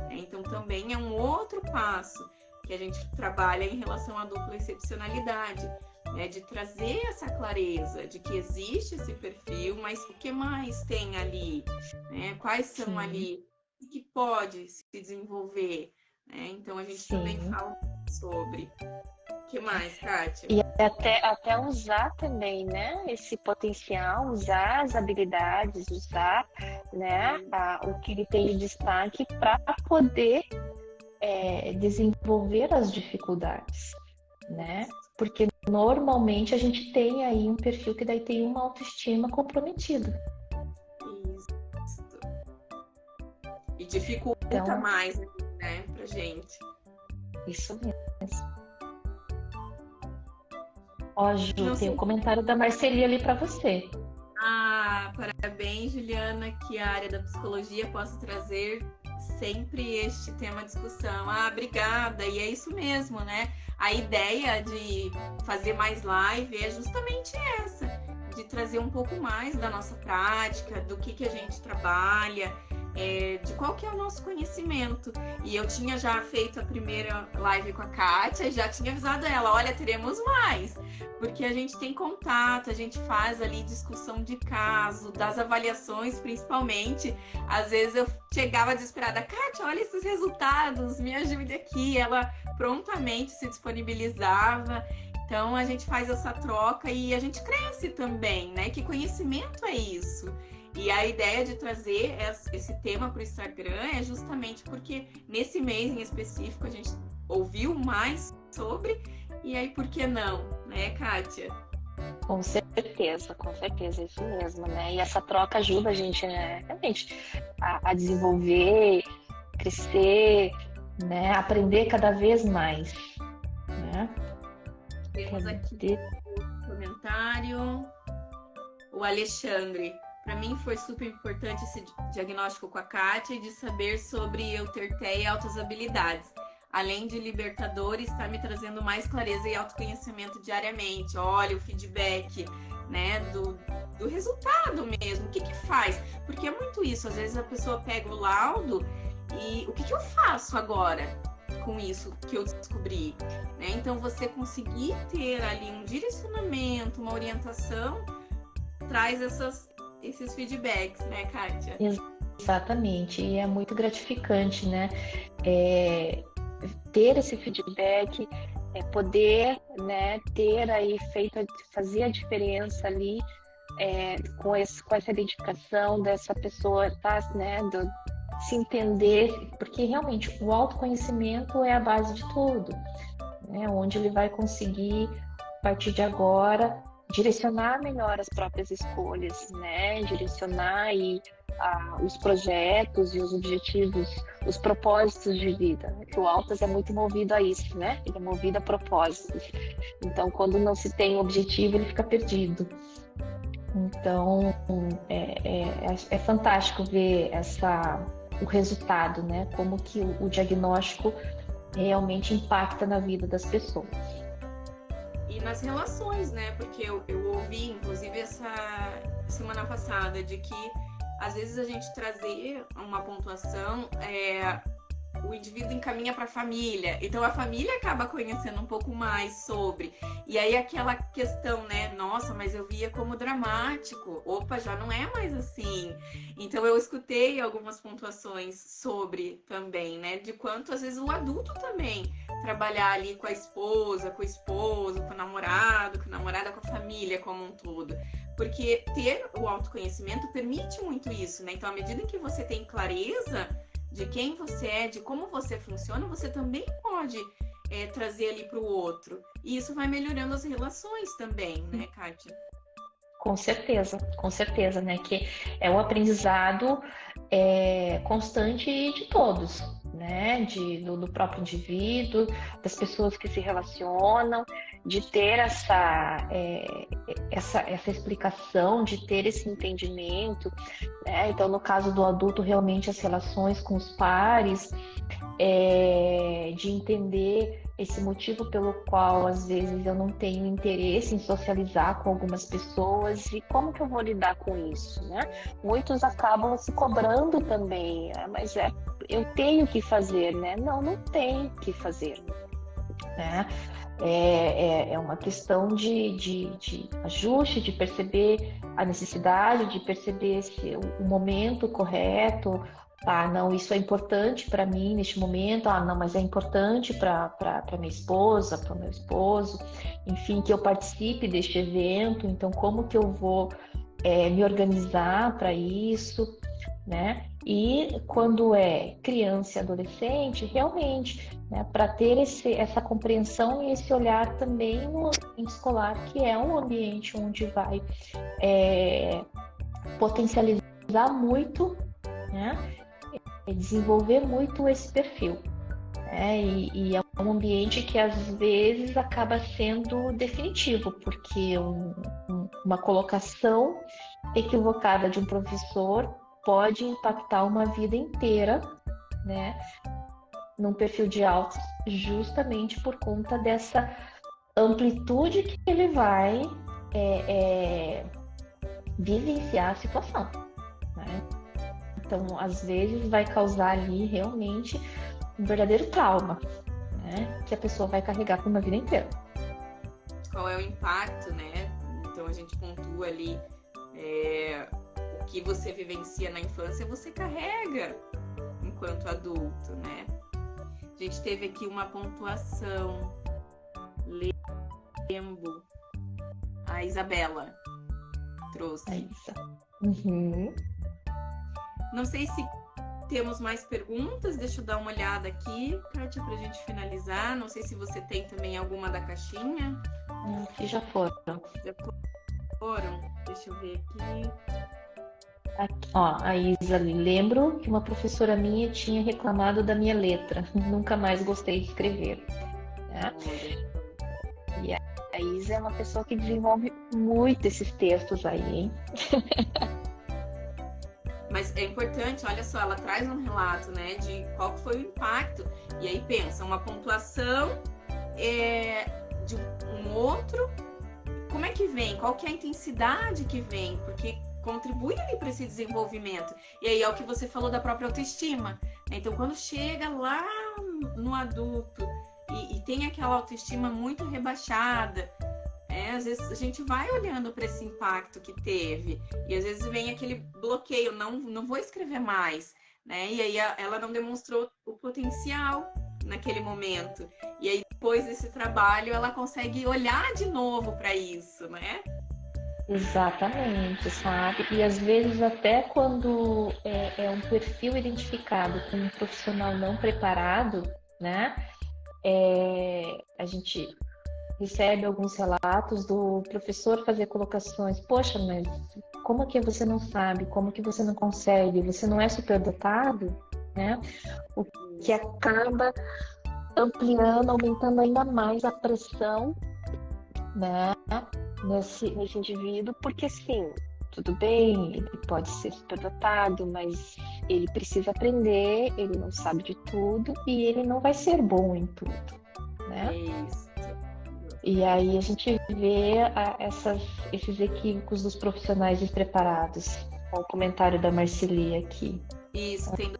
Então também é um outro passo que a gente trabalha em relação à dupla excepcionalidade, né, de trazer essa clareza de que existe esse perfil, mas o que mais tem ali, né, quais são Sim. ali, o que pode se desenvolver, né? Então a gente Sim. também fala sobre. O que mais, Kátia? E até usar também, né, esse potencial, usar as habilidades, usar, né, o que ele tem de destaque para poder desenvolver as dificuldades, né? Porque normalmente a gente tem aí um perfil que daí tem uma autoestima comprometida. Isso. E dificulta mais, né, pra gente. Isso mesmo. Ó, Ju, tem um comentário da Marceli ali para você. Parabéns, Juliana, que a área da psicologia possa trazer sempre este tema à discussão. Obrigada. E é isso mesmo, né? A ideia de fazer mais live é justamente essa, de trazer um pouco mais da nossa prática, do que a gente trabalha, de qual que é o nosso conhecimento. E eu tinha já feito a primeira live com a Kátia e já tinha avisado ela, olha, teremos mais. Porque a gente tem contato, a gente faz ali discussão de caso, das avaliações principalmente. Às vezes eu chegava desesperada, Kátia, olha esses resultados, me ajude aqui. Ela prontamente se disponibilizava. Então a gente faz essa troca e a gente cresce também, né? Que conhecimento é isso? E a ideia de trazer esse tema para o Instagram é justamente porque nesse mês em específico a gente ouviu mais sobre, e aí por que não, né, Kátia? Com certeza, isso mesmo, né? E essa troca ajuda a gente, né, realmente a desenvolver, crescer, né? Aprender cada vez mais, né? Temos aqui um comentário, o Alexandre. Para mim foi super importante esse diagnóstico com a Kátia e de saber sobre eu ter TEA e altas habilidades. Além de libertador, está me trazendo mais clareza e autoconhecimento diariamente. Olha, o feedback, né, do resultado mesmo. O que faz? Porque é muito isso. Às vezes a pessoa pega o laudo e o que eu faço agora com isso que eu descobri? Né? Então, você conseguir ter ali um direcionamento, uma orientação, traz esses feedbacks, né, Kátia? Exatamente, e é muito gratificante, né? Ter esse feedback, poder, né, ter aí fazer a diferença ali com essa identificação dessa pessoa, tá, né, se entender, porque realmente o autoconhecimento é a base de tudo, né? Onde ele vai conseguir, a partir de agora, direcionar melhor as próprias escolhas, né? Direcionar aí, os projetos e os objetivos, os propósitos de vida. Que o Altas é muito movido a isso, né? Ele é movido a propósitos. Então, quando não se tem objetivo, ele fica perdido. Então, é fantástico ver o resultado, né? Como que o diagnóstico realmente impacta na vida das pessoas. E nas relações, né? Porque eu ouvi, inclusive, essa semana passada, de que às vezes a gente trazer uma pontuação, o indivíduo encaminha para a família. Então a família acaba conhecendo um pouco mais sobre. E aí aquela questão, né? Nossa, mas eu via como dramático. Opa, já não é mais assim. Então eu escutei algumas pontuações sobre também, né? De quanto às vezes o adulto também trabalhar ali com a esposa, com o esposo, com o namorado, com a namorada, com a família como um todo. Porque ter o autoconhecimento permite muito isso, né? Então, à medida em que você tem clareza de quem você é, de como você funciona, você também pode trazer ali para o outro. E isso vai melhorando as relações também, né, Kátia? Com certeza, né? Que é um aprendizado constante de todos, né? Do próprio indivíduo, das pessoas que se relacionam, de ter essa explicação, de ter esse entendimento, né? Então, no caso do adulto, realmente as relações com os pares, de entender esse motivo pelo qual às vezes eu não tenho interesse em socializar com algumas pessoas e como que eu vou lidar com isso, né? Muitos acabam se cobrando também, mas eu tenho que fazer, né? Não tenho que fazer, né? É uma questão de ajuste, de perceber a necessidade, de perceber o momento correto. Ah, não, isso é importante para mim neste momento. Ah, não, mas é importante para minha esposa, para o meu esposo. Enfim, que eu participe deste evento. Então, como que eu vou me organizar para isso, né? E quando é criança e adolescente, realmente, né, para ter essa compreensão e esse olhar também no ambiente escolar, que é um ambiente onde vai potencializar muito, né? Desenvolver muito esse perfil, né? E é um ambiente que às vezes acaba sendo definitivo, porque uma colocação equivocada de um professor pode impactar uma vida inteira, né, num perfil de autos, justamente por conta dessa amplitude que ele vai vivenciar a situação, né? Então, às vezes, vai causar ali realmente um verdadeiro trauma, né? Que a pessoa vai carregar por uma vida inteira. Qual é o impacto, né? Então a gente pontua ali o que você vivencia na infância, você carrega enquanto adulto, né? A gente teve aqui uma pontuação. Lembo. A Isabela trouxe. É isso. Uhum. Não sei se temos mais perguntas. Deixa eu dar uma olhada aqui, Kátia, pra gente finalizar. Não sei se você tem também alguma da caixinha. Aqui já foram. Já foram? Deixa eu ver aqui. Aqui, ó, a Isa ali. Lembro que uma professora minha tinha reclamado da minha letra. Nunca mais gostei de escrever. Né? E a Isa é uma pessoa que desenvolve muito esses textos aí, hein? Mas é importante, olha só, ela traz um relato, né, de qual foi o impacto. E aí pensa, uma pontuação de um outro, como é que vem? Qual que é a intensidade que vem? Porque contribui ali para esse desenvolvimento. E aí é o que você falou da própria autoestima. Né? Então, quando chega lá no adulto e tem aquela autoestima muito rebaixada, às vezes a gente vai olhando para esse impacto que teve e às vezes vem aquele bloqueio, não vou escrever mais, né? E aí ela não demonstrou o potencial naquele momento. E aí depois desse trabalho ela consegue olhar de novo para isso, né? Exatamente, sabe? E às vezes até quando é um perfil identificado com um profissional não preparado, né? A gente recebe alguns relatos do professor fazer colocações. Poxa, mas como que você não sabe? Como que você não consegue? Você não é superdotado? Né? O que acaba ampliando, aumentando ainda mais a pressão, né? Nesse indivíduo, porque sim, tudo bem, ele pode ser superdotado, mas ele precisa aprender, ele não sabe de tudo e ele não vai ser bom em tudo, né? Isso. E aí a gente vê esses equívocos dos profissionais despreparados. Olha o comentário da Marceli aqui. Isso, tem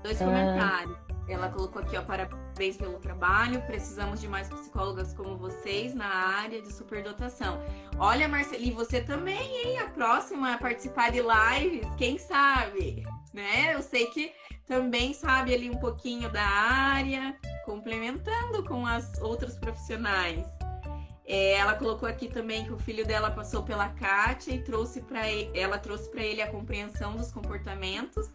2 comentários. Ela colocou aqui, ó, parabéns pelo trabalho, precisamos de mais psicólogas como vocês na área de superdotação. Olha, Marceli, você também, hein? A próxima a participar de lives, quem sabe? Né? Eu sei que também sabe ali um pouquinho da área, complementando com as outros profissionais. Ela colocou aqui também que o filho dela passou pela Kátia e ela trouxe para ele a compreensão dos comportamentos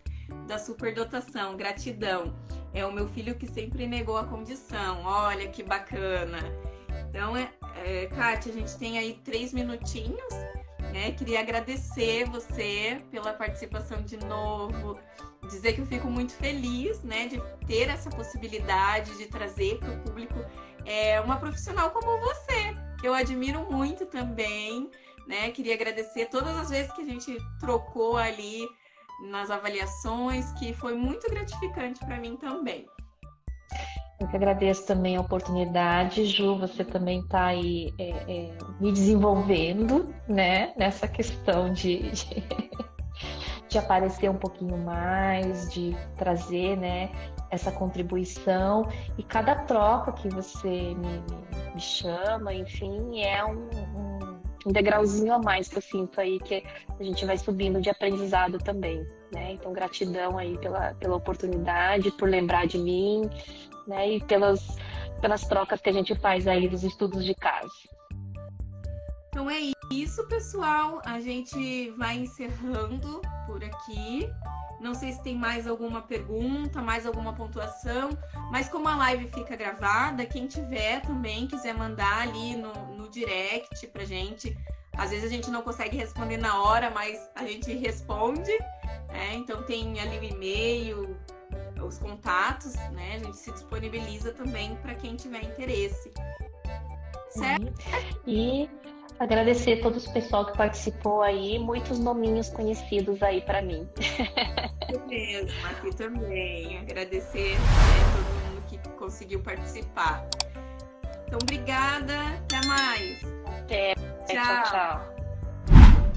da superdotação. Gratidão. É o meu filho que sempre negou a condição. Olha que bacana. Então, Kátia, a gente tem aí 3 minutinhos. Né? Queria agradecer você pela participação de novo. Dizer que eu fico muito feliz, né, de ter essa possibilidade de trazer para o público uma profissional como você, que eu admiro muito também, né? Queria agradecer todas as vezes que a gente trocou ali nas avaliações, que foi muito gratificante para mim também. Eu que agradeço também a oportunidade, Ju, você também está aí me desenvolvendo, né, nessa questão de aparecer um pouquinho mais, de trazer, né, essa contribuição, e cada troca que você me chama, enfim, é um degrauzinho a mais que eu sinto aí, que a gente vai subindo de aprendizado também, né? Então, gratidão aí pela oportunidade, por lembrar de mim, né? E pelas trocas que a gente faz aí dos estudos de caso. Então é isso, pessoal. A gente vai encerrando por aqui. Não sei se tem mais alguma pergunta, mais alguma pontuação, mas como a live fica gravada, quem tiver também quiser mandar ali no direct pra gente. Às vezes a gente não consegue responder na hora, mas a gente responde. Então tem ali o e-mail, os contatos, né? A gente se disponibiliza também para quem tiver interesse. Certo? E agradecer todo o pessoal que participou aí, muitos nominhos conhecidos aí para mim. Eu mesmo, aqui também. Agradecer todo mundo que conseguiu participar. Então, obrigada. Até mais. Até. Tchau, tchau.